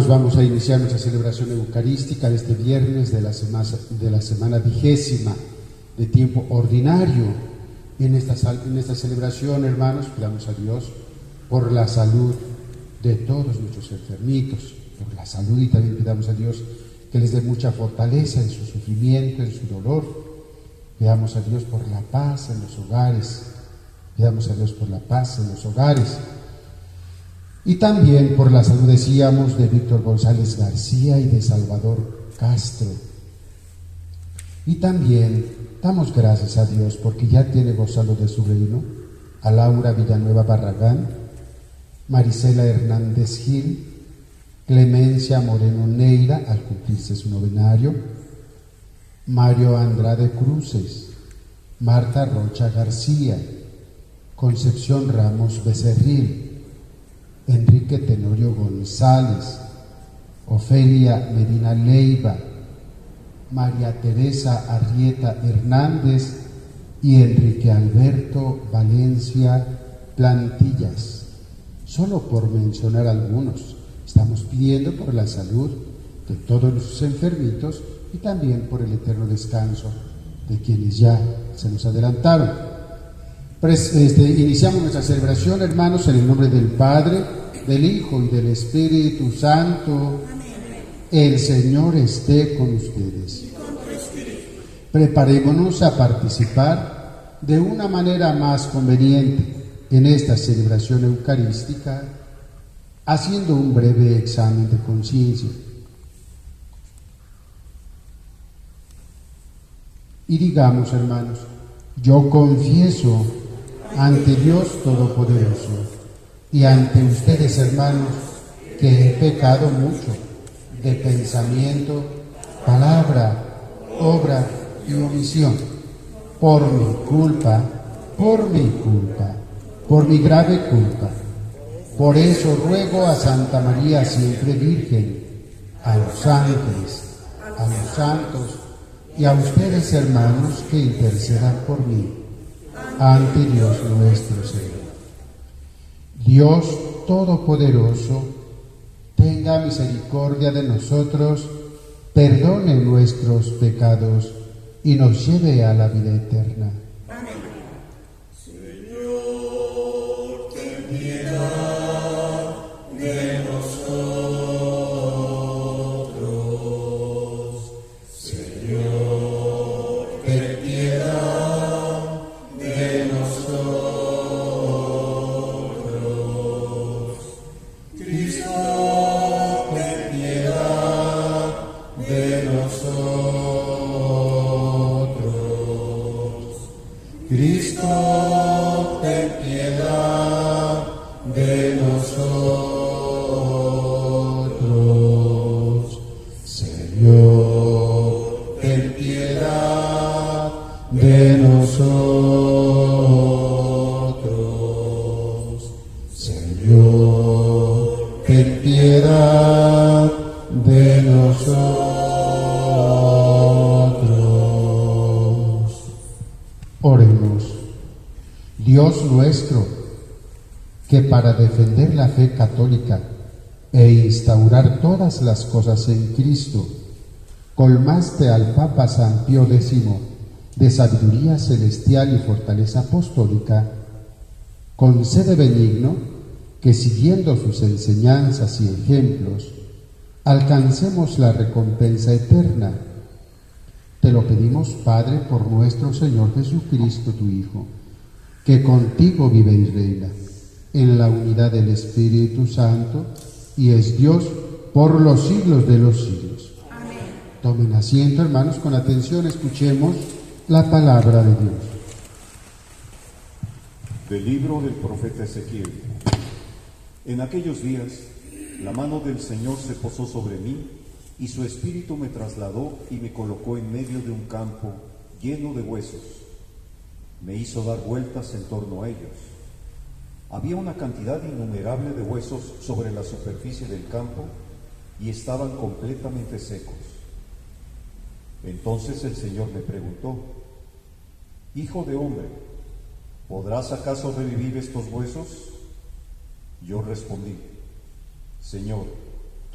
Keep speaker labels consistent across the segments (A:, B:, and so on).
A: hermanos, vamos a iniciar nuestra celebración eucarística de este viernes de la semana 20ª de tiempo ordinario. En esta celebración, hermanos, pidamos a Dios por la salud de todos nuestros enfermitos, por la salud, y también pidamos a Dios que les dé mucha fortaleza en su sufrimiento, en su dolor. Pidamos a Dios por la paz en los hogares, pidamos a Dios por la paz en los hogares. Y también por la salud, decíamos, de Víctor González García y de Salvador Castro. Y también damos gracias a Dios porque ya tiene gozado de su reino a Laura Villanueva Barragán, Marisela Hernández Gil, Clemencia Moreno Neira al cumplirse su novenario, Mario Andrade Cruces, Marta Rocha García, Concepción Ramos Becerril, Enrique Tenorio González, Ofelia Medina Leiva, María Teresa Arrieta Hernández y Enrique Alberto Valencia Plantillas. Solo por mencionar algunos, estamos pidiendo por la salud de todos los enfermitos y también por el eterno descanso de quienes ya se nos adelantaron. Iniciamos nuestra celebración, hermanos, en el nombre del Padre, del Hijo y del Espíritu Santo. El Señor esté con ustedes. Preparémonos a participar de una manera más conveniente en esta celebración eucarística, haciendo un breve examen de conciencia. Y digamos, hermanos, yo confieso ante Dios Todopoderoso y ante ustedes, hermanos, que he pecado mucho de pensamiento, palabra, obra y omisión, por mi grave culpa. Por eso ruego a Santa María siempre Virgen, a los ángeles, a los santos y a ustedes, hermanos, que intercedan por mí ante Dios nuestro Señor. Dios Todopoderoso, tenga misericordia de nosotros, perdone nuestros pecados y nos lleve a la vida eterna.
B: Amén. Señor, ten piedad de nosotros. Señor, ten piedad de nosotros. Cristo, ten piedad de nosotros. Cristo, ten piedad de nosotros. Señor, ten piedad de nosotros. Señor, ten piedad de nosotros.
A: Oremos. Dios nuestro, que para defender la fe católica e instaurar todas las cosas en Cristo, colmaste al Papa San Pío X de sabiduría celestial y fortaleza apostólica, concede benigno que, siguiendo sus enseñanzas y ejemplos, alcancemos la recompensa eterna. Te lo pedimos, Padre, por nuestro Señor Jesucristo, tu Hijo, que contigo vive y reina en la unidad del Espíritu Santo y es Dios por los siglos de los siglos.
B: Amén.
A: Tomen asiento, hermanos, con atención, escuchemos la palabra de Dios.
C: Del libro del profeta Ezequiel. En aquellos días, la mano del Señor se posó sobre mí, y su espíritu me trasladó y me colocó en medio de un campo lleno de huesos. Me hizo dar vueltas en torno a ellos. Había una cantidad innumerable de huesos sobre la superficie del campo y estaban completamente secos. Entonces el Señor me preguntó: Hijo de hombre, ¿podrás acaso revivir estos huesos? Yo respondí: Señor,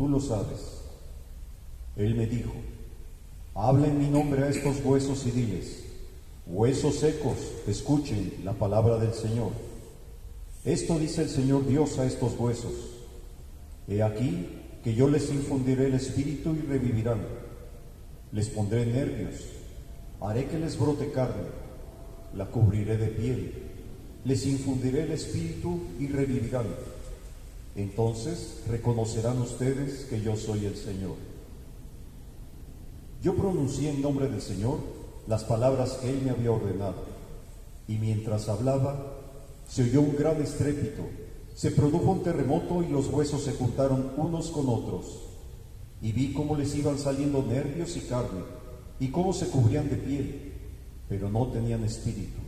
C: tú lo sabes. Él me dijo, habla en mi nombre a estos huesos y diles, huesos secos, escuchen la palabra del Señor. Esto dice el Señor Dios a estos huesos. He aquí que yo les infundiré el espíritu y revivirán. Les pondré nervios, haré que les brote carne, la cubriré de piel, les infundiré el espíritu y revivirán. Entonces reconocerán ustedes que yo soy el Señor. Yo pronuncié en nombre del Señor las palabras que Él me había ordenado, y mientras hablaba, se oyó un gran estrépito, se produjo un terremoto y los huesos se juntaron unos con otros, y vi cómo les iban saliendo nervios y carne, y cómo se cubrían de piel, pero no tenían espíritu.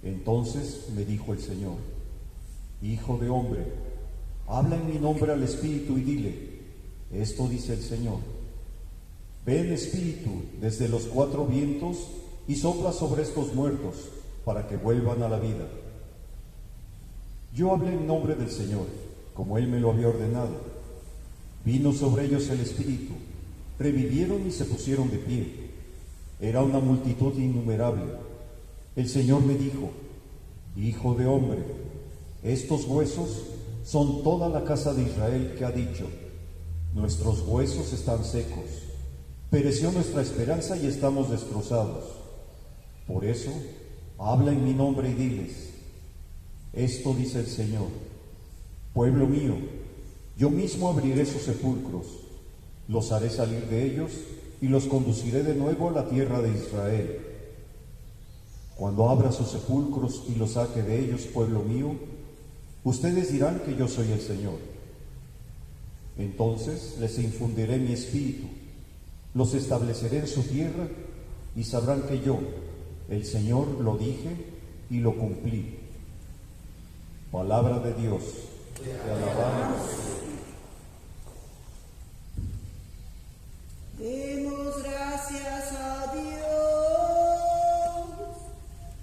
C: Entonces me dijo el Señor, Hijo de hombre, habla en mi nombre al espíritu y dile, esto dice el Señor, ven espíritu desde los cuatro vientos y sopla sobre estos muertos para que vuelvan a la vida. Yo hablé en nombre del Señor, como Él me lo había ordenado. Vino sobre ellos el espíritu, revivieron y se pusieron de pie. Era una multitud innumerable. El Señor me dijo, Hijo de hombre, estos huesos son toda la casa de Israel que ha dicho, nuestros huesos están secos, pereció nuestra esperanza y estamos destrozados. Por eso, habla en mi nombre y diles, esto dice el Señor, pueblo mío, yo mismo abriré sus sepulcros, los haré salir de ellos y los conduciré de nuevo a la tierra de Israel. Cuando abra sus sepulcros y los saque de ellos, pueblo mío, ustedes dirán que yo soy el Señor. Entonces les infundiré mi espíritu, los estableceré en su tierra y sabrán que yo, el Señor, lo dije y lo cumplí. Palabra de Dios. Te alabamos.
D: Demos gracias a Dios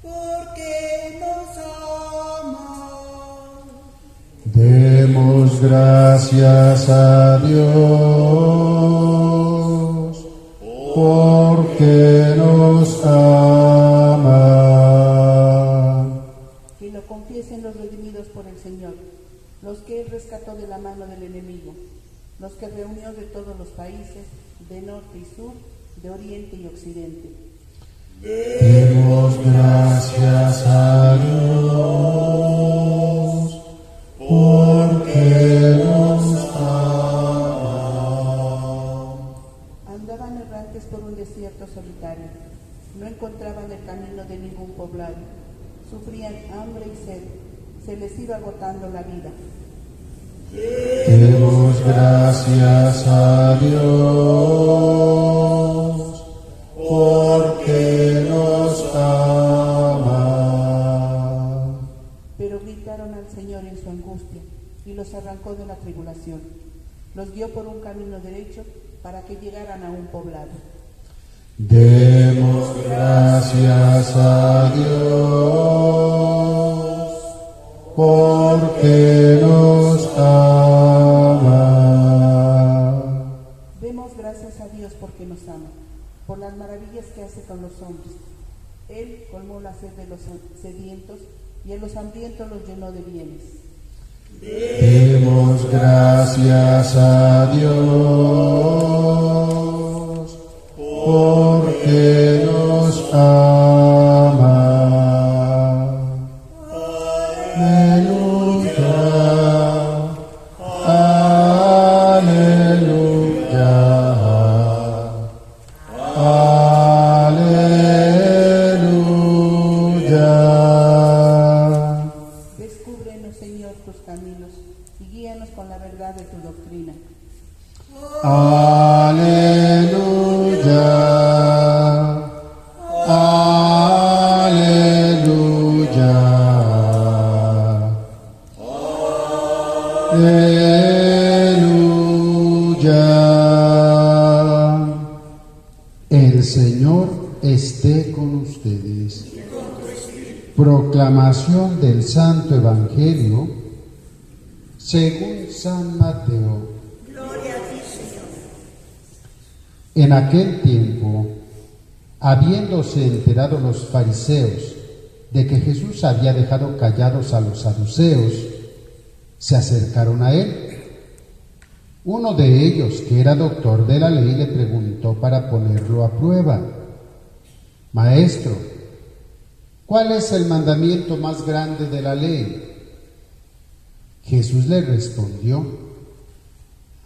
D: porque nos ama.
B: Demos gracias a Dios porque nos ama.
E: Que lo confiesen los redimidos por el Señor, los que Él rescató de la mano del enemigo, los que reunió de todos los países, de norte y sur, de oriente y occidente.
B: Demos gracias a Dios porque nos ama.
E: Andaban errantes por un desierto solitario, no encontraban el camino de ningún poblado, sufrían hambre y sed, se les iba agotando la vida.
B: Demos gracias a Dios porque nos ama.
E: Pero gritaron al Señor en su angustia y los arrancó de la tribulación. Los guió por un camino derecho para que llegaran a un poblado.
B: Demos gracias a Dios porque nos ama.
E: Demos gracias a Dios porque nos ama, por las maravillas que hace con los hombres. Él colmó la sed de los sedientos y a los hambrientos los llenó de bienes.
B: Demos gracias a Dios porque nos ama. Aleluya, aleluya, aleluya.
E: Descúbrenos, Señor, tus caminos y guíanos con la verdad de tu doctrina.
B: Aleluya, aleluya, aleluya.
A: El Señor esté con ustedes. Proclamación del Santo Evangelio según San Mateo. En aquel tiempo, habiéndose enterado los fariseos de que Jesús había dejado callados a los saduceos, se acercaron a él. Uno de ellos, que era doctor de la ley, le preguntó para ponerlo a prueba: Maestro, ¿cuál es el mandamiento más grande de la ley? Jesús le respondió: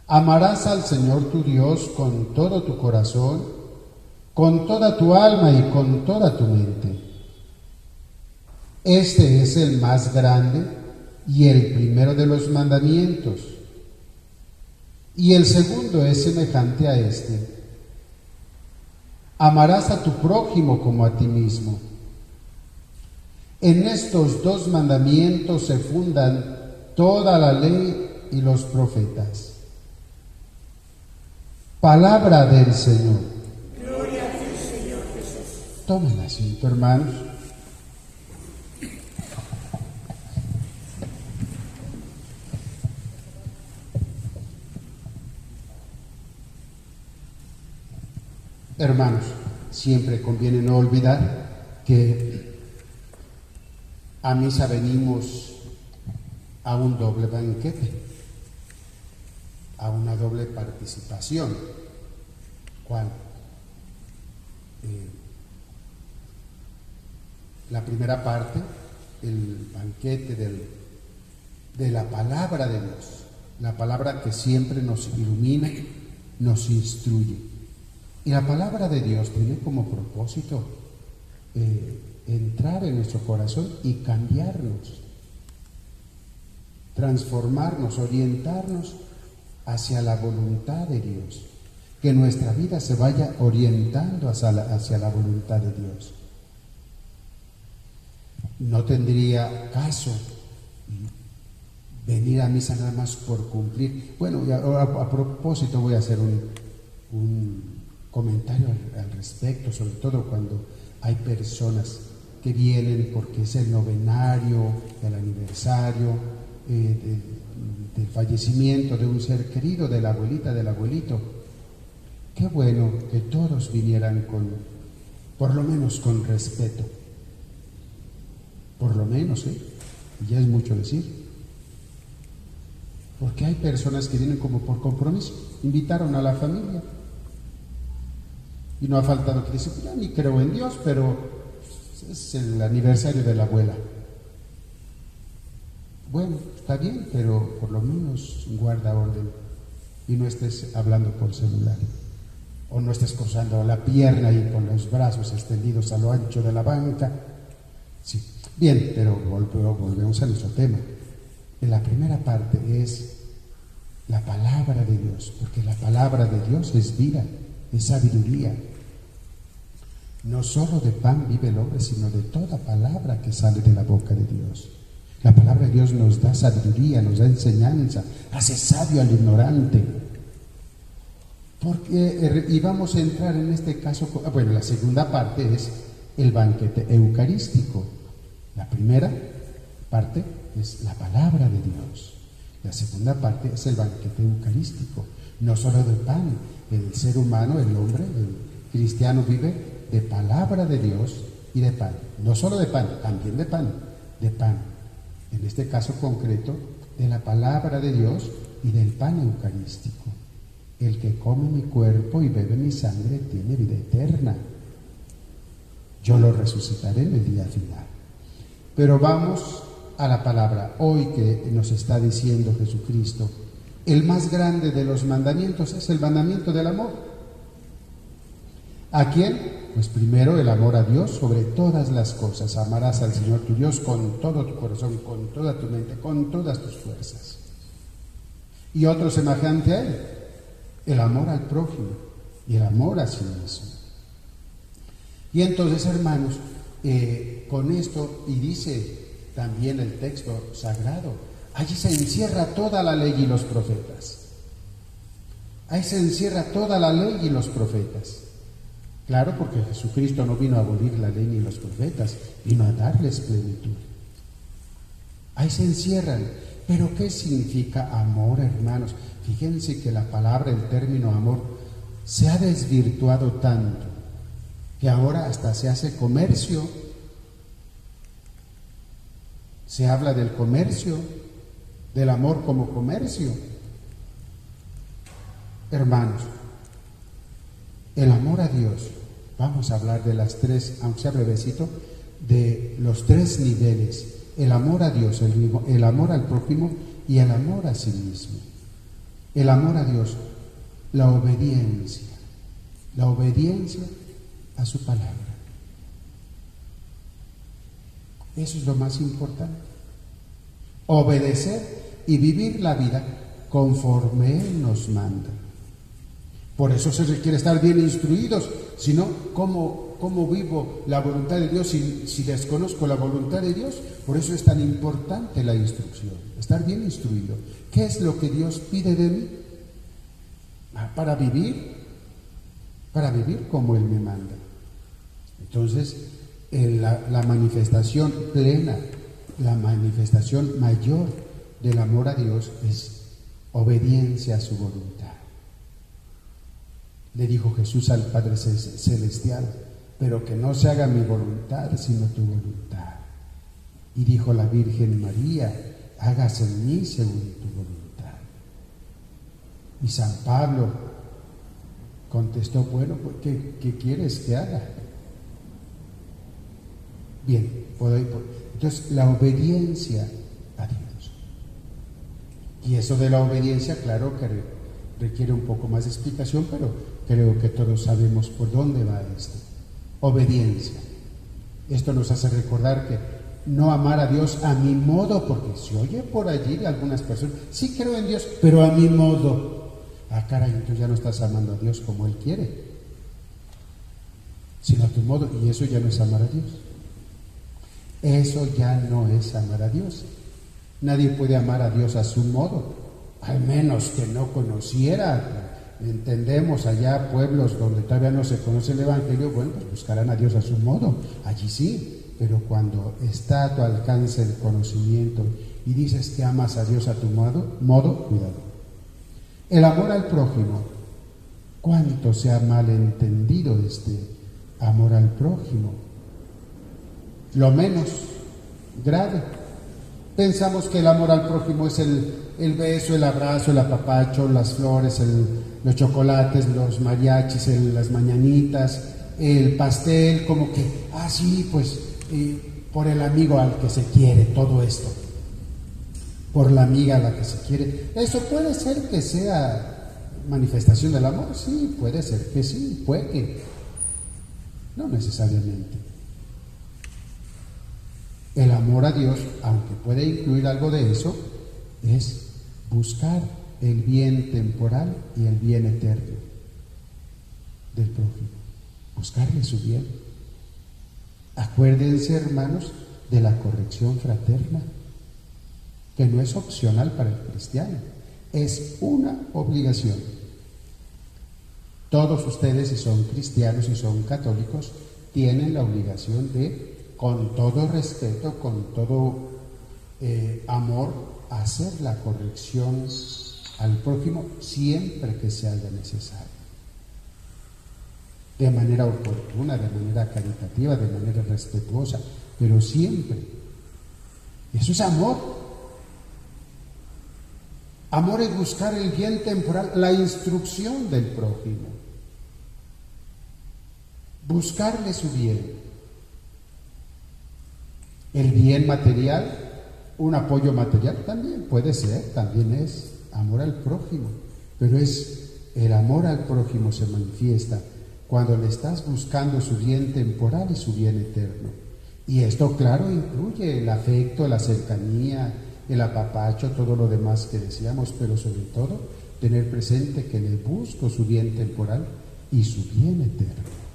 A: amarás al Señor tu Dios con todo tu corazón, con toda tu alma y con toda tu mente. Este es el más grande y el primero de los mandamientos. Y el segundo es semejante a este: amarás a tu prójimo como a ti mismo. En estos dos mandamientos se fundan toda la ley y los profetas. Palabra del Señor.
D: Gloria a ti, Señor Jesús.
A: Tomen asiento, hermanos. Hermanos, siempre conviene no olvidar que a misa venimos a un doble banquete, a una doble participación. ¿Cuál? La primera parte, el banquete de la palabra de Dios, la palabra que siempre nos ilumina, nos instruye. Y la palabra de Dios tiene como propósito entrar en nuestro corazón y cambiarnos, transformarnos, orientarnos hacia la voluntad de Dios, que nuestra vida se vaya orientando hacia la voluntad de Dios. No tendría caso venir a misa nada más por cumplir. Bueno, a propósito voy a hacer un comentario al respecto, sobre todo cuando hay personas que vienen porque es el novenario, el aniversario del fallecimiento de un ser querido, de la abuelita, del abuelito. Qué bueno que todos vinieran por lo menos con respeto. Por lo menos, ya es mucho decir. Porque hay personas que vienen como por compromiso, invitaron a la familia. Y no ha faltado que dice: yo ni creo en Dios, pero es el aniversario de la abuela. Bueno, está bien, pero por lo menos guarda orden y no estés hablando por celular, o no estés cruzando la pierna y con los brazos extendidos a lo ancho de la banca. Sí, bien, pero volvemos a nuestro tema. En la primera parte es la palabra de Dios, porque la palabra de Dios es vida, es sabiduría. No solo de pan vive el hombre, sino de toda palabra que sale de la boca de Dios. La palabra de Dios nos da sabiduría, nos da enseñanza, hace sabio al ignorante. Y vamos a entrar en este caso, bueno, la segunda parte es el banquete eucarístico. La primera parte es la palabra de Dios. La segunda parte es el banquete eucarístico. No solo de pan, el ser humano, el hombre, el cristiano vive de palabra de Dios y de pan. No solo de pan, también de pan. En este caso concreto, de la palabra de Dios y del pan eucarístico. El que come mi cuerpo y bebe mi sangre tiene vida eterna. Yo lo resucitaré en el día final. Pero vamos a la palabra hoy que nos está diciendo Jesucristo. El más grande de los mandamientos es el mandamiento del amor. ¿A quién? Pues primero el amor a Dios sobre todas las cosas. Amarás al Señor tu Dios con todo tu corazón, con toda tu mente, con todas tus fuerzas. Y otro semejante a él, el amor al prójimo y el amor a sí mismo. Y entonces, hermanos, con esto, y dice también el texto sagrado, allí se encierra toda la ley y los profetas. Ahí se encierra toda la ley y los profetas. Claro, porque Jesucristo no vino a abolir la ley ni los profetas, vino a darles plenitud. Ahí se encierran. ¿Pero qué significa amor, hermanos? Fíjense que la palabra, el término amor, se ha desvirtuado tanto que ahora hasta se hace comercio. Se habla del comercio, del amor como comercio. Hermanos, el amor a Dios, vamos a hablar de las tres, aunque sea brevecito, de los tres niveles: el amor a Dios, el amor al prójimo y el amor a sí mismo. El amor a Dios, la obediencia a su palabra. Eso es lo más importante. Obedecer y vivir la vida conforme Él nos manda. Por eso se requiere estar bien instruidos, si no, ¿cómo vivo la voluntad de Dios si desconozco la voluntad de Dios? Por eso es tan importante la instrucción, estar bien instruido. ¿Qué es lo que Dios pide de mí? Para vivir como Él me manda. Entonces, la manifestación plena, la manifestación mayor del amor a Dios es obediencia a su voluntad. Le dijo Jesús al Padre Celestial: pero que no se haga mi voluntad, sino tu voluntad. Y dijo la Virgen María: hágase en mí según tu voluntad. Y San Pablo contestó: bueno, ¿qué quieres que haga? Bien, entonces la obediencia a Dios. Y eso de la obediencia, claro que requiere un poco más de explicación, pero creo que todos sabemos por dónde va esto. Obediencia. Esto nos hace recordar que no amar a Dios a mi modo, porque se oye por allí de algunas personas: sí creo en Dios, pero a mi modo. Ah, caray, entonces ya no estás amando a Dios como Él quiere, sino a tu modo, y eso ya no es amar a Dios. Eso ya no es amar a Dios. Nadie puede amar a Dios a su modo, al menos que no conociera. Entendemos allá pueblos donde todavía no se conoce el Evangelio, bueno, pues buscarán a Dios a su modo, allí sí, pero cuando está a tu alcance el conocimiento y dices que amas a Dios a tu modo, cuidado. El amor al prójimo, ¿cuánto se ha malentendido este amor al prójimo? Lo menos grave. Pensamos que el amor al prójimo es el beso, el abrazo, el apapacho, las flores, los chocolates, los mariachis, las mañanitas, el pastel, como que, sí, pues, por el amigo al que se quiere, todo esto. Por la amiga a la que se quiere. ¿Eso puede ser que sea manifestación del amor? Sí, puede ser que sí, puede que. No necesariamente. El amor a Dios, aunque puede incluir algo de eso, es buscar el bien temporal y el bien eterno del prójimo. Buscarle su bien. Acuérdense, hermanos, de la corrección fraterna, que no es opcional para el cristiano, es una obligación. Todos ustedes, si son cristianos y son católicos, tienen la obligación de, con todo respeto, con todo amor, hacer la corrección al prójimo siempre que se haga necesario. De manera oportuna, de manera caritativa, de manera respetuosa, pero siempre. Eso es amor. Amor es buscar el bien temporal, la instrucción del prójimo. Buscarle su bien. El bien material, un apoyo material también puede ser, también es amor al prójimo, pero el amor al prójimo se manifiesta cuando le estás buscando su bien temporal y su bien eterno. Y esto, claro, incluye el afecto, la cercanía, el apapacho, todo lo demás que decíamos, pero sobre todo tener presente que le busco su bien temporal y su bien eterno.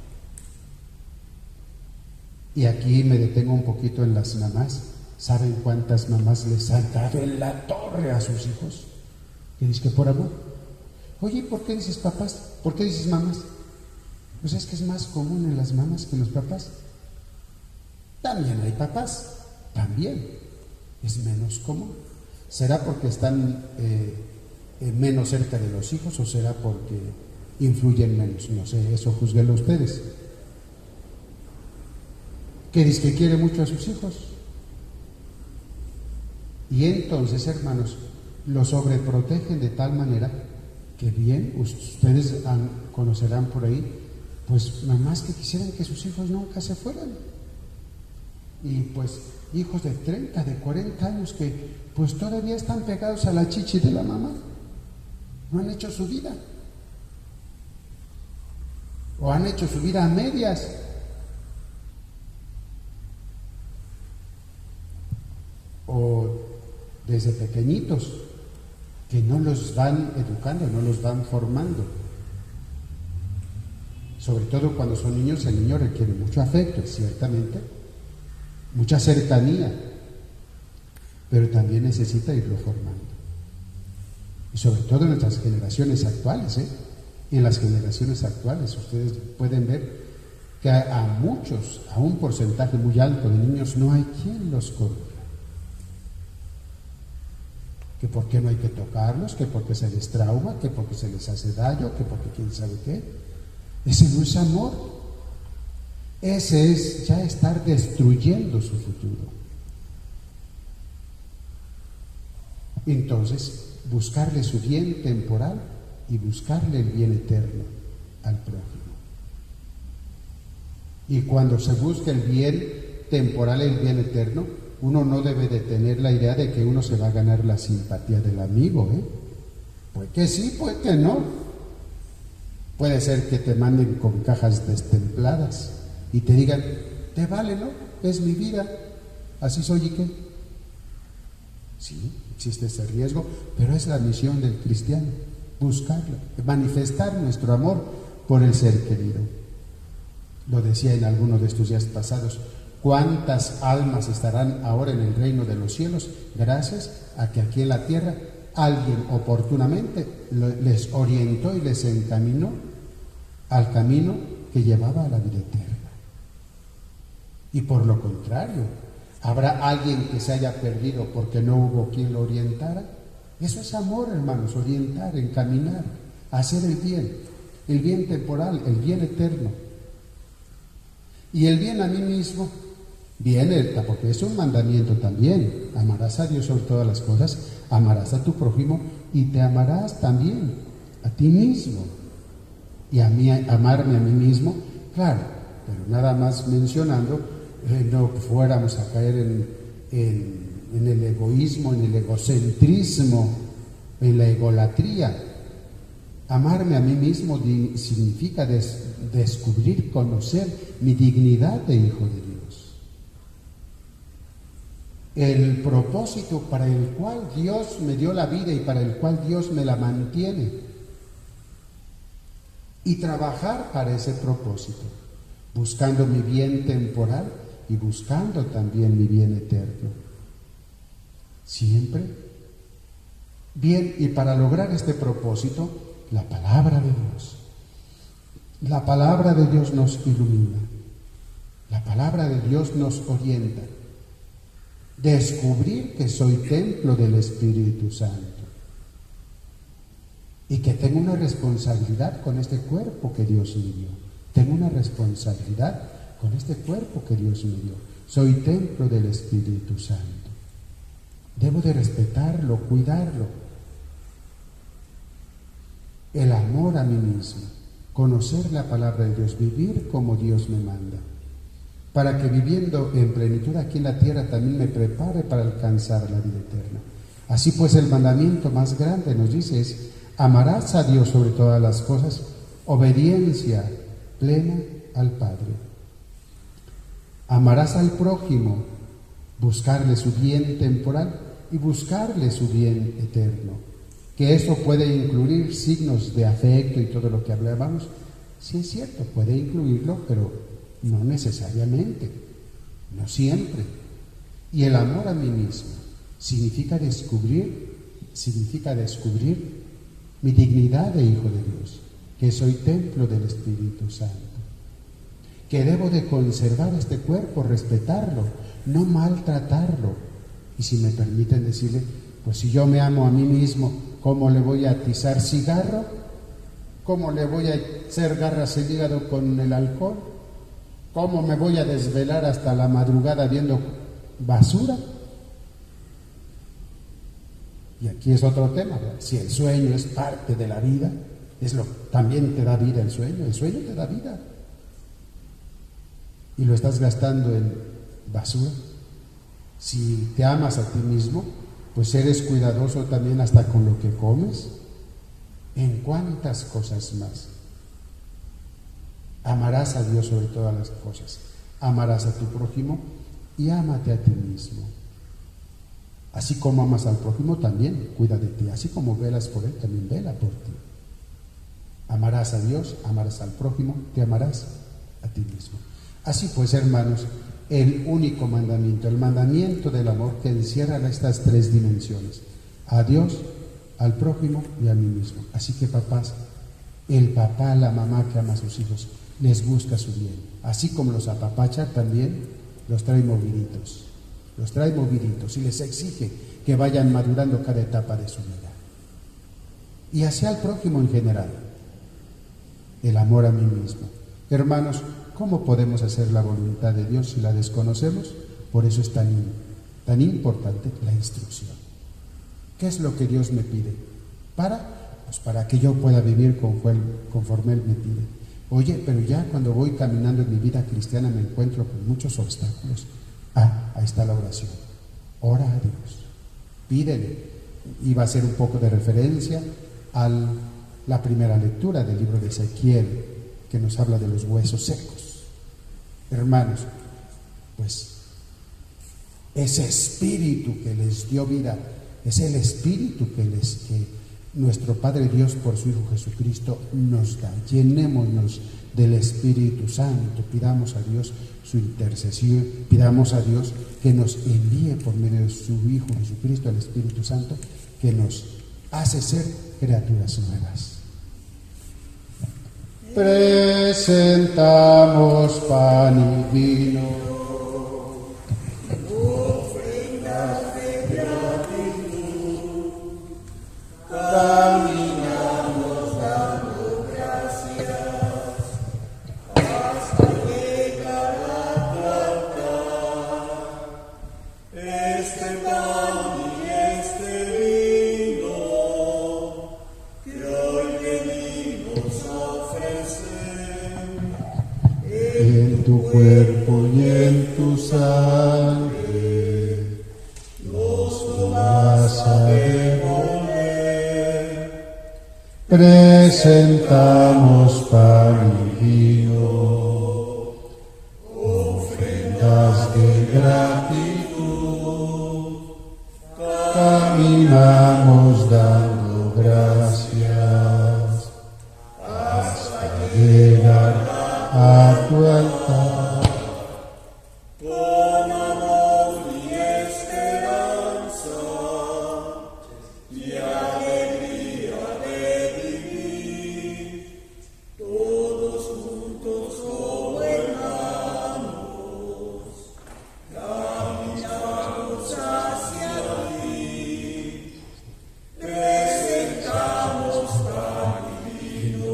A: Y aquí me detengo un poquito en las mamás. ¿Saben cuántas mamás les han dado en la torre a sus hijos? Que dicen que por amor. Oye, ¿por qué dices papás? ¿Por qué dices mamás? Pues es que es más común en las mamás que en los papás. También hay papás, también es menos común. ¿Será porque están menos cerca de los hijos o será porque influyen menos. No sé, eso juzguenlo ustedes. Que dice que quiere mucho a sus hijos. Y entonces, hermanos, lo sobreprotegen de tal manera que bien, ustedes conocerán por ahí, pues mamás que quisieran que sus hijos nunca se fueran. Y pues hijos de 30, de 40 años que pues todavía están pegados a la chichi de la mamá. No han hecho su vida. O han hecho su vida a medias. O desde pequeñitos, que no los van educando, no los van formando. Sobre todo cuando son niños, el niño requiere mucho afecto, ciertamente, mucha cercanía, pero también necesita irlo formando. Y sobre todo en nuestras generaciones actuales, en las generaciones actuales, ustedes pueden ver que a muchos, a un porcentaje muy alto de niños, no hay quien los corrija. Que por qué no hay que tocarlos, que porque se les trauma, que porque se les hace daño, que porque quién sabe qué. Ese no es amor. Ese es ya estar destruyendo su futuro. Entonces, buscarle su bien temporal y buscarle el bien eterno al prójimo. Y cuando se busca el bien temporal y el bien eterno, uno no debe de tener la idea de que uno se va a ganar la simpatía del amigo, Puede que sí, puede que no. Puede ser que te manden con cajas destempladas y te digan, te vale, ¿no? Es mi vida, así soy y qué. Sí, existe ese riesgo, pero es la misión del cristiano, buscarlo, manifestar nuestro amor por el ser querido. Lo decía en alguno de estos días pasados. ¿Cuántas almas estarán ahora en el reino de los cielos gracias a que aquí en la tierra alguien oportunamente les orientó y les encaminó al camino que llevaba a la vida eterna? Y por lo contrario, ¿habrá alguien que se haya perdido porque no hubo quien lo orientara? Eso es amor, hermanos, orientar, encaminar, hacer el bien temporal, el bien eterno. Y el bien a mí mismo, bien, porque es un mandamiento también. Amarás a Dios sobre todas las cosas, amarás a tu prójimo y te amarás también a ti mismo. Y a mí, amarme a mí mismo, claro, pero nada más mencionando, no fuéramos a caer en el egoísmo, en el egocentrismo, en la egolatría. Amarme a mí mismo significa descubrir, conocer mi dignidad de hijo de Dios. El propósito para el cual Dios me dio la vida y para el cual Dios me la mantiene. Y trabajar para ese propósito, buscando mi bien temporal y buscando también mi bien eterno. Siempre. Bien, y para lograr este propósito, la palabra de Dios. La palabra de Dios nos ilumina. La palabra de Dios nos orienta. Descubrir que soy templo del Espíritu Santo y que tengo una responsabilidad con este cuerpo que Dios me dio. Tengo una responsabilidad con este cuerpo que Dios me dio. Soy templo del Espíritu Santo. Debo de respetarlo, cuidarlo. El amor a mí mismo, conocer la palabra de Dios, vivir como Dios me manda, para que viviendo en plenitud aquí en la tierra también me prepare para alcanzar la vida eterna. Así pues, el mandamiento más grande nos dice es: amarás a Dios sobre todas las cosas, obediencia plena al Padre. Amarás al prójimo, buscarle su bien temporal y buscarle su bien eterno. Que eso puede incluir signos de afecto y todo lo que hablábamos. Sí, es cierto, puede incluirlo, pero no necesariamente, no siempre. Y el amor a mí mismo significa descubrir mi dignidad de hijo de Dios, que soy templo del Espíritu Santo, que debo de conservar este cuerpo, respetarlo, no maltratarlo. Y si me permiten decirle, pues si yo me amo a mí mismo, ¿cómo le voy a atizar cigarro? ¿Cómo le voy a hacer garras el hígado con el alcohol? ¿Cómo me voy a desvelar hasta la madrugada viendo basura? Y aquí es otro tema, ¿verdad? Si el sueño es parte de la vida, también te da vida el sueño te da vida. Y lo estás gastando en basura. Si te amas a ti mismo, pues eres cuidadoso también hasta con lo que comes. ¿En cuántas cosas más? Amarás a Dios sobre todas las cosas, amarás a tu prójimo y ámate a ti mismo. Así como amas al prójimo, también cuida de ti. Así como velas por él, también vela por ti. Amarás a Dios, amarás al prójimo, te amarás a ti mismo. Así pues, hermanos, el único mandamiento, el mandamiento del amor que encierra estas tres dimensiones: a Dios, al prójimo y a mí mismo. Así que, papás, el papá, la mamá que ama a sus hijos, les busca su bien. Así como los apapacha, también los trae moviditos. Los trae moviditos y les exige que vayan madurando cada etapa de su vida. Y hacia el prójimo en general, el amor a mí mismo. Hermanos, ¿cómo podemos hacer la voluntad de Dios si la desconocemos? Por eso es tan importante la instrucción. ¿Qué es lo que Dios me pide? Para que yo pueda vivir conforme Él me pide. Oye, pero ya cuando voy caminando en mi vida cristiana me encuentro con muchos obstáculos. Ahí está la oración. Ora a Dios, pídele. Y va a ser un poco de referencia a la primera lectura del libro de Ezequiel, que nos habla de los huesos secos. Hermanos, pues ese espíritu que les dio vida es el espíritu que nuestro Padre Dios por su Hijo Jesucristo nos da. Llenémonos del Espíritu Santo, pidamos a Dios su intercesión, pidamos a Dios que nos envíe por medio de su Hijo Jesucristo el Espíritu Santo, que nos hace ser criaturas nuevas. Presentamos pan y vino, caminamos dando gracias hasta llegar a tu altar. Este pan y este vino que hoy venimos a ofrecer, en tu cuerpo y en tu sangre nos lo vas a devolver. Presentamos pan y vino, ofrendas de gratitud, caminamos dando gracias hasta llegar a tu altar. Con amor y esperanza y alegría de vivir, todos juntos como hermanos, caminamos hacia ti. Presentamos pan y vino,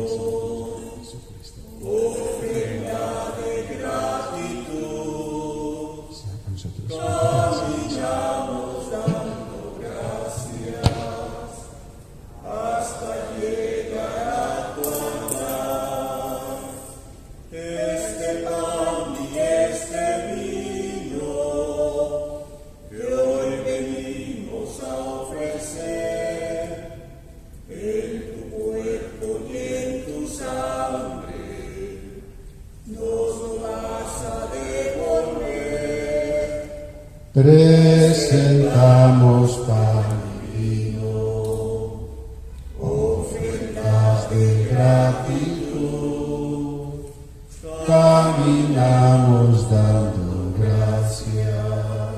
A: ofrenda de gratitud, caminamos dando gracias hasta llegar a tu altar. Este pan y este vino que hoy venimos a ofrecer, en tu cuerpo y en tu sangre nos lo vas a devolver. Presentamos pan y vino, ofrendas de gratitud, caminamos dando gracias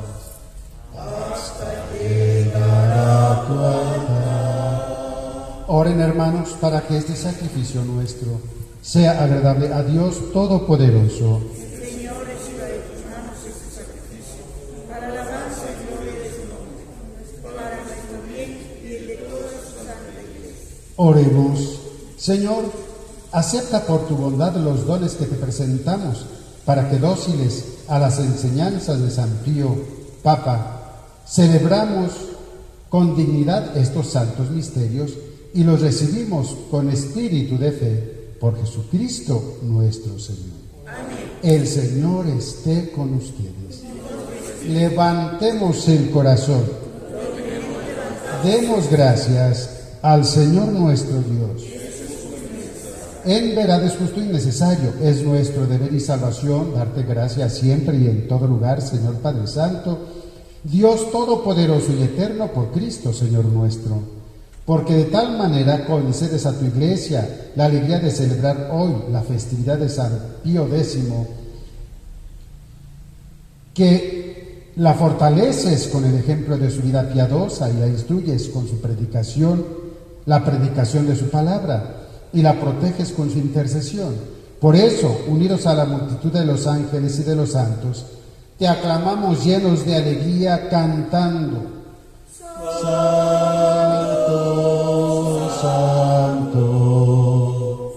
A: hasta llegar a tu altar. Oren, hermanos, para que este sacrificio nuestro sea agradable a Dios Todopoderoso.
D: Señor, reciba de tus manos este sacrificio, para alabanza y gloria de su nombre, para nuestro bien y el de toda su santa iglesia.
A: Oremos. Señor, acepta por tu bondad los dones que te presentamos, para que dóciles a las enseñanzas de San Pío, Papa, celebramos con dignidad estos santos misterios y los recibimos con espíritu de fe por Jesucristo nuestro Señor. Amén. El Señor esté con ustedes. Levantemos el corazón. Demos gracias al Señor nuestro Dios. En verdad es justo y necesario, es nuestro deber y salvación darte gracias siempre y en todo lugar, Señor Padre Santo, Dios Todopoderoso y Eterno, por Cristo, Señor nuestro, porque de tal manera concedes a tu Iglesia la alegría de celebrar hoy la festividad de San Pío X, que la fortaleces con el ejemplo de su vida piadosa y la instruyes con su predicación, la predicación de su palabra, y la proteges con su intercesión. Por eso, unidos a la multitud de los ángeles y de los santos, te aclamamos llenos de alegría, cantando: Santo, Santo,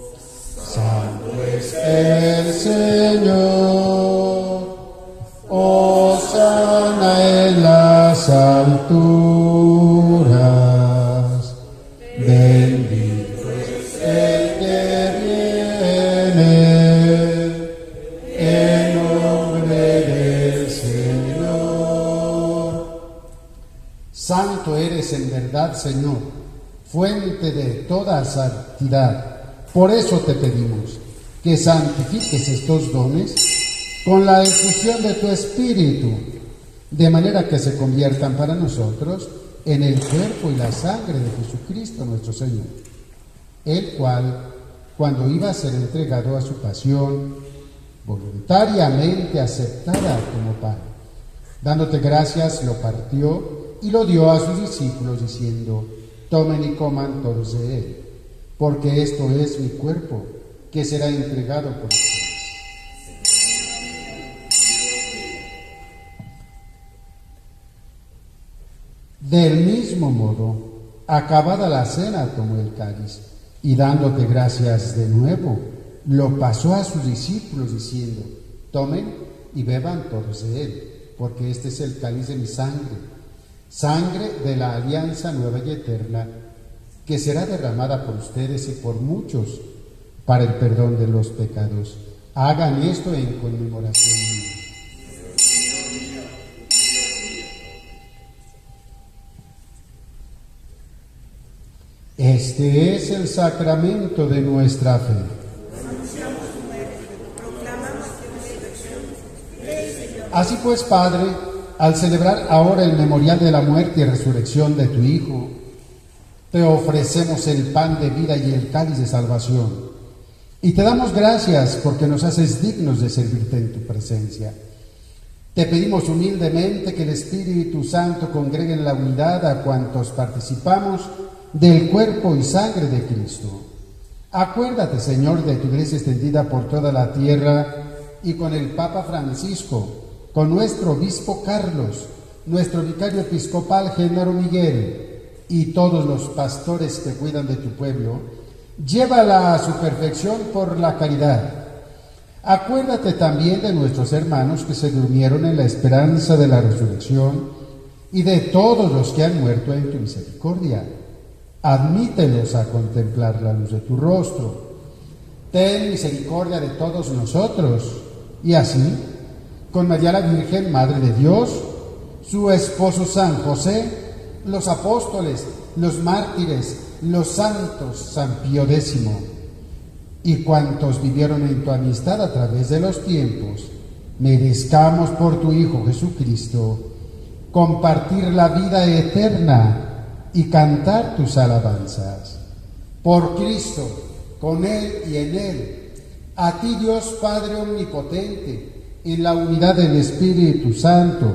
A: Santo es el Señor, hosana en las alturas, bendito el que viene en nombre del Señor. Santo eres en verdad, Señor, fuente de toda santidad. Por eso te pedimos que santifiques estos dones con la efusión de tu Espíritu, de manera que se conviertan para nosotros en el cuerpo y la sangre de Jesucristo nuestro Señor, el cual, cuando iba a ser entregado a su pasión, voluntariamente aceptada como pan. Dándote gracias, lo partió y lo dio a sus discípulos, diciendo: tomen y coman todos de él, porque esto es mi cuerpo, que será entregado por ustedes. Del mismo modo, acabada la cena, tomó el cáliz, y dándote gracias de nuevo, lo pasó a sus discípulos, diciendo: tomen y beban todos de él, porque este es el cáliz de mi sangre, sangre de la alianza nueva y eterna, que será derramada por ustedes y por muchos para el perdón de los pecados. Hagan esto en conmemoración mía. Este es el sacramento de nuestra fe. Así pues, Padre, al celebrar ahora el memorial de la muerte y resurrección de tu Hijo, te ofrecemos el pan de vida y el cáliz de salvación. Y te damos gracias porque nos haces dignos de servirte en tu presencia. Te pedimos humildemente que el Espíritu Santo congregue en la unidad a cuantos participamos del cuerpo y sangre de Cristo. Acuérdate, Señor, de tu iglesia extendida por toda la tierra y con el Papa Francisco, con nuestro obispo Carlos, nuestro vicario episcopal Génaro Miguel y todos los pastores que cuidan de tu pueblo. Llévala a su perfección por la caridad. Acuérdate también de nuestros hermanos que se durmieron en la esperanza de la resurrección y de todos los que han muerto en tu misericordia. Admítelos a contemplar la luz de tu rostro. Ten misericordia de todos nosotros, y así, con María la Virgen, Madre de Dios, su esposo San José, los apóstoles, los mártires, los santos, San Pío X, y cuantos vivieron en tu amistad a través de los tiempos, merezcamos por tu Hijo Jesucristo compartir la vida eterna y cantar tus alabanzas. Por Cristo, con Él y en Él, a ti Dios Padre Omnipotente, en la unidad del Espíritu Santo,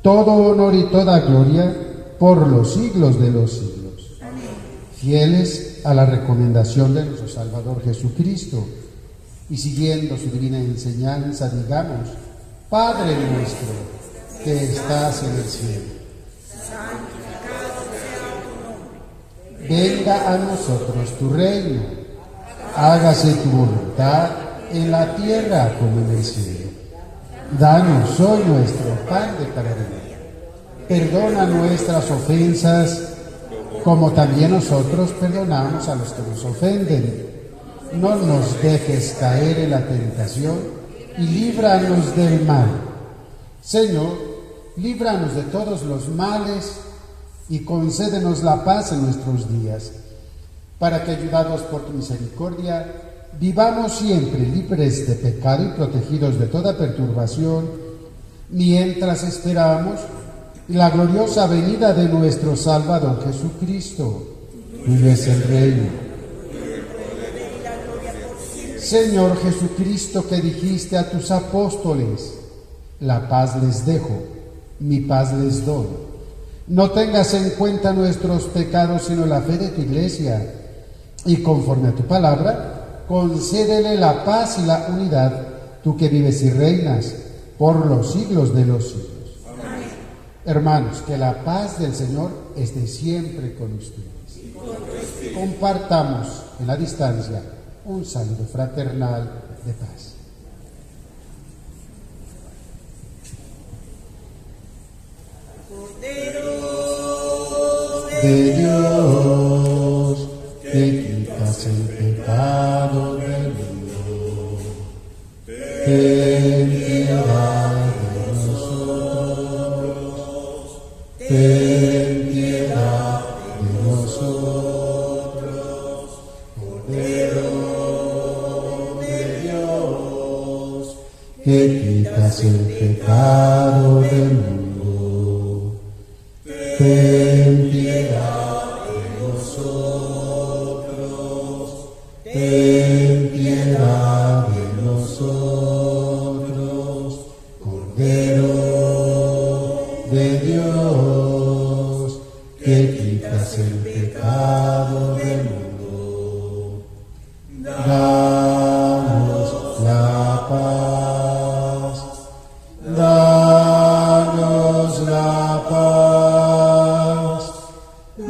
A: todo honor y toda gloria por los siglos de los siglos. Amén. Fieles a la recomendación de nuestro Salvador Jesucristo y siguiendo su divina enseñanza, digamos: Padre nuestro, que estás en el cielo, venga a nosotros tu reino, hágase tu voluntad en la tierra como en el cielo. Danos hoy nuestro pan de cada día. Perdona nuestras ofensas, como también nosotros perdonamos a los que nos ofenden. No nos dejes caer en la tentación y líbranos del mal. Señor, líbranos de todos los males y concédenos la paz en nuestros días, para que, ayudados por tu misericordia, vivamos siempre libres de pecado y protegidos de toda perturbación, mientras esperamos la gloriosa venida de nuestro Salvador Jesucristo. Tuyo es el reino. Señor Jesucristo, que dijiste a tus apóstoles: la paz les dejo, mi paz les doy. No tengas en cuenta nuestros pecados, sino la fe de tu Iglesia, y conforme a tu palabra, concédele la paz y la unidad, tú que vives y reinas por los siglos de los siglos. Amén. Hermanos, que la paz del Señor esté siempre con ustedes. Compartamos en la distancia un saludo fraternal de paz.
B: De Dios, que quitas el pecado del mundo, ten piedad de nosotros, ten piedad de nosotros, Cordero de Dios, que quitas el pecado del mundo, ten piedad de nosotros, ten piedad de nosotros, Cordero de Dios, que quitas el pecado del mundo. Danos la paz, danos la paz,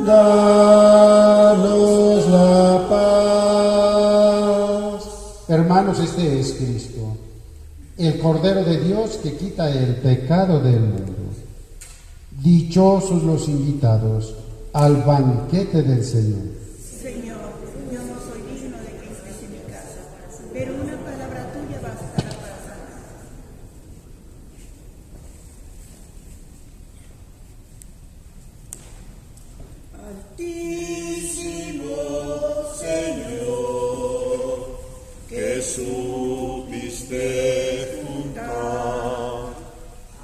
B: danos la paz.
A: Hermanos, este es Cristo, el Cordero de Dios que quita el pecado del mundo. Dichosos los invitados al banquete del Señor.
D: Señor, yo no soy digno de que estés en mi casa, pero una palabra tuya bastará para sanar. Altísimo Señor,
C: que supiste juntar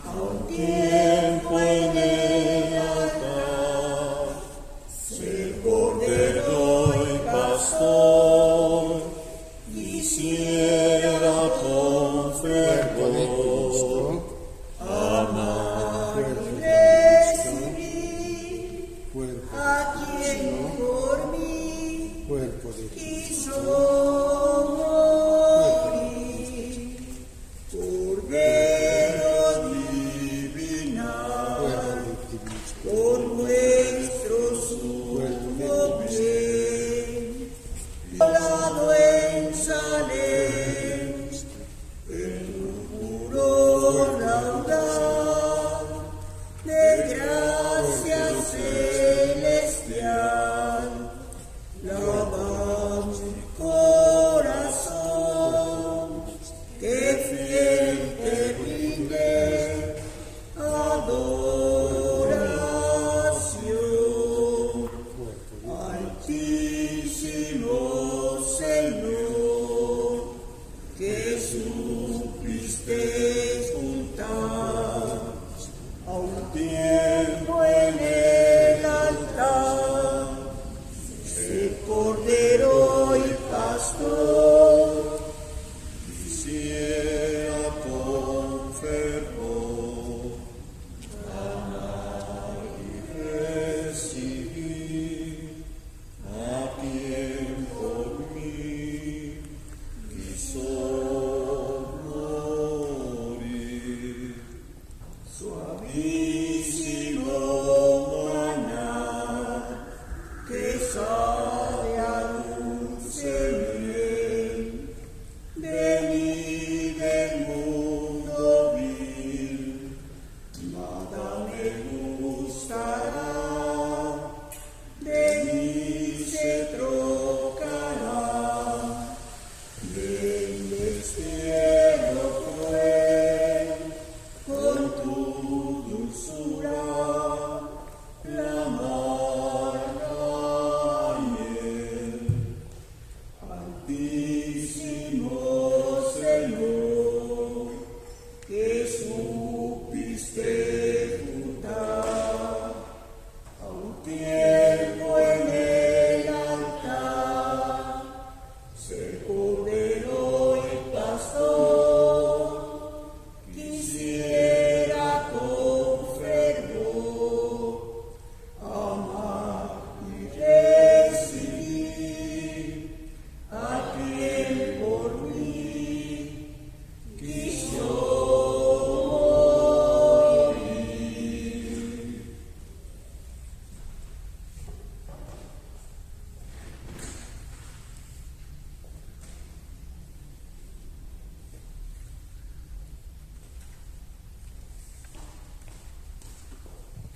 C: a un tiempo en el altar, ser cordero y pastor, quisiera con fervor amar
D: y recibir a quien por mí quiso morir. Cordero divinal, por nuestro sumo bien, volado en Salem, en tu puro raudal de gracia celestial, lavamos mi corazón, que fiel te rinde adoración.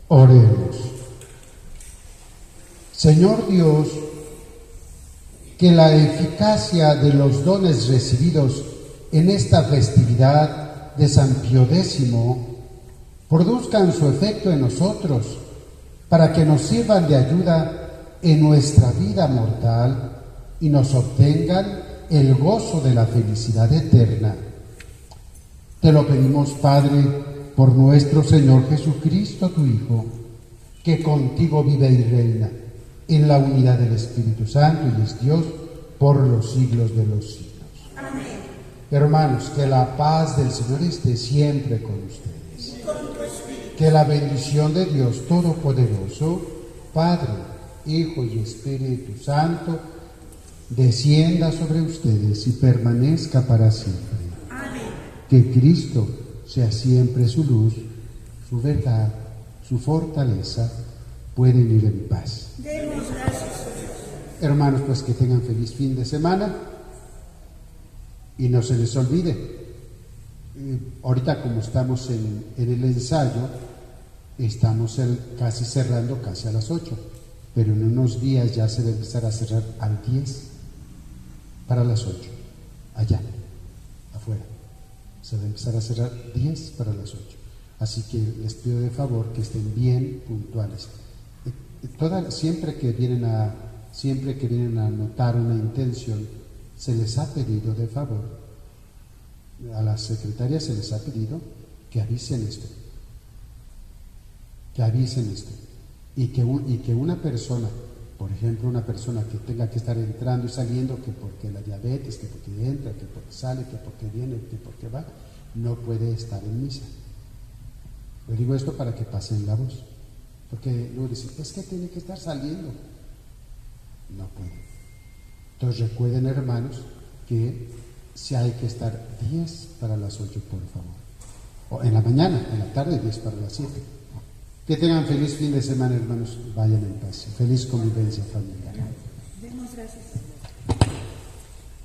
A: Oremos. Señor Dios, que la eficacia de los dones recibidos en esta festividad de San Pío X produzcan su efecto en nosotros, para que nos sirvan de ayuda en nuestra vida mortal y nos obtengan el gozo de la felicidad eterna. Te lo pedimos, Padre, por nuestro Señor Jesucristo, tu Hijo, que contigo vive y reina en la unidad del Espíritu Santo y es Dios por los siglos de los siglos.
D: Amén.
A: Hermanos, que la paz del Señor esté siempre con ustedes.
D: Y con tu espíritu.
A: Que la bendición de Dios Todopoderoso, Padre, Hijo y Espíritu Santo, descienda sobre ustedes y permanezca para siempre.
D: Amén.
A: Que Cristo sea siempre su luz, su verdad, su fortaleza. Pueden ir en paz.
D: Demos gracias a Dios.
A: Hermanos, pues que tengan feliz fin de semana y no se les olvide. Ahorita como estamos en el ensayo, estamos casi cerrando casi a las 8, pero en unos días ya se va a empezar a cerrar al 10 para las 8, allá, afuera. Se va a empezar a cerrar 10 para las 8. Así que les pido de favor que estén bien puntuales. Siempre que vienen a anotar una intención, se les ha pedido de favor, a las secretarias se les ha pedido que avisen esto, y que una persona, por ejemplo, una persona que tenga que estar entrando y saliendo, que porque la diabetes, que porque entra, que porque sale, que porque viene, que porque va, no puede estar en misa. Le digo esto para que pasen la voz, porque luego dicen, es que tiene que estar saliendo. No puede. Entonces recuerden, hermanos, que si hay que estar 10 para las 8, por favor. O en la mañana, en la tarde 10 para las 7. Que tengan feliz fin de semana, hermanos. Vayan en paz. Feliz convivencia familiar.
D: Demos gracias.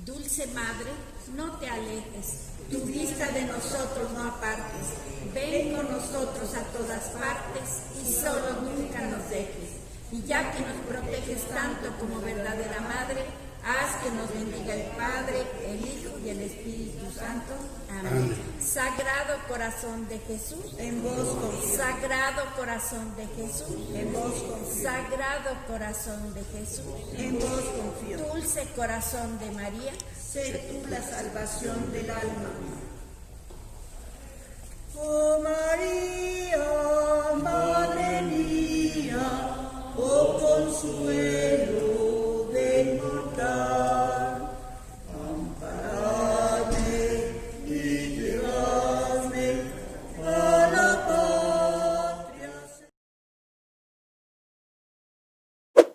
F: Dulce Madre, no te alejes, tu vista de nosotros no apartes. Ven con nosotros a todas partes y solo nunca nos dejes. Y ya que nos proteges tanto como verdadera Madre, haz que nos bendiga el Padre, el Hijo y el Espíritu Santo. Amén. Sagrado corazón de Jesús,
D: En vos confío.
F: Sagrado corazón de Jesús,
D: En vos confío.
F: Sagrado corazón de Jesús,
D: En vos confío.
F: dulce corazón de María,
D: Sé tú la salvación del alma. Oh María, Madre mía, oh consuelo.